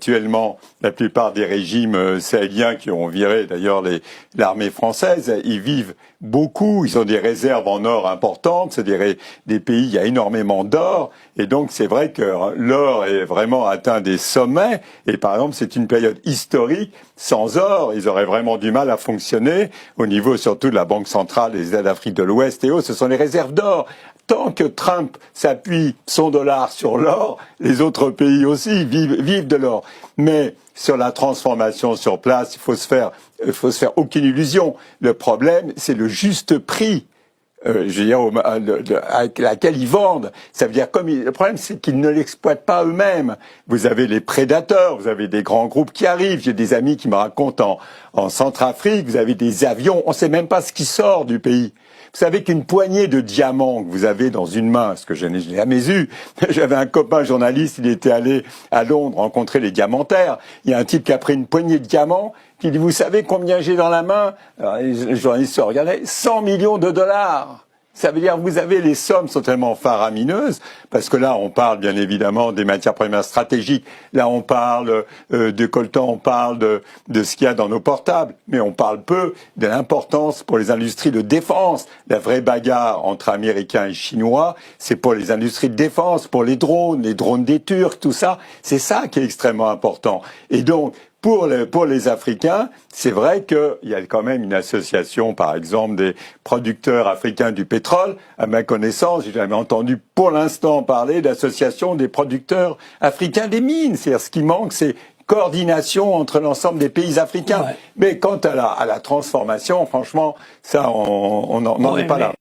actuellement, la plupart des régimes sahéliens qui ont viré d'ailleurs l'armée française, ils vivent beaucoup, ils ont des réserves en or importantes, c'est des pays, il y a énormément d'or, et donc c'est vrai que l'or est vraiment atteint des sommets, et par exemple c'est une période historique, sans or, ils auraient vraiment du mal à fonctionner, au niveau surtout de la Banque centrale des États d'Afrique de l'Ouest et autres, ce sont les réserves d'or. Tant que Trump s'appuie son dollar sur l'or, les autres pays aussi vivent de l'or. Mais sur la transformation sur place, il faut se faire aucune illusion. Le problème, c'est le juste prix. Je veux dire, à laquelle ils vendent. Ça veut dire le problème, c'est qu'ils ne l'exploitent pas eux-mêmes. Vous avez les prédateurs, vous avez des grands groupes qui arrivent. J'ai des amis qui me racontent en Centrafrique, vous avez des avions, on ne sait même pas ce qui sort du pays. Vous savez qu'une poignée de diamants que vous avez dans une main, ce que je n'ai jamais eu, j'avais un copain journaliste, il était allé à Londres rencontrer les diamantaires. Il y a un type qui a pris une poignée de diamants, qui dit, vous savez combien j'ai dans la main? Alors, les journalistes se regardaient, 100 millions de dollars. Ça veut dire que vous avez, les sommes sont tellement faramineuses, parce que là, on parle bien évidemment des matières premières stratégiques, là, on parle de coltan, on parle de ce qu'il y a dans nos portables, mais on parle peu de l'importance pour les industries de défense. La vraie bagarre entre Américains et Chinois, c'est pour les industries de défense, pour les drones des Turcs, tout ça, c'est ça qui est extrêmement important. Et donc, pour les Africains, c'est vrai qu'il y a quand même une association, par exemple, des producteurs africains du pétrole. À ma connaissance, j'ai jamais entendu pour l'instant parler d'association des producteurs africains des mines. C'est-à-dire, ce qui manque, c'est coordination entre l'ensemble des pays africains. Ouais. Mais quant à la transformation, franchement, ça, on n'en est pas là.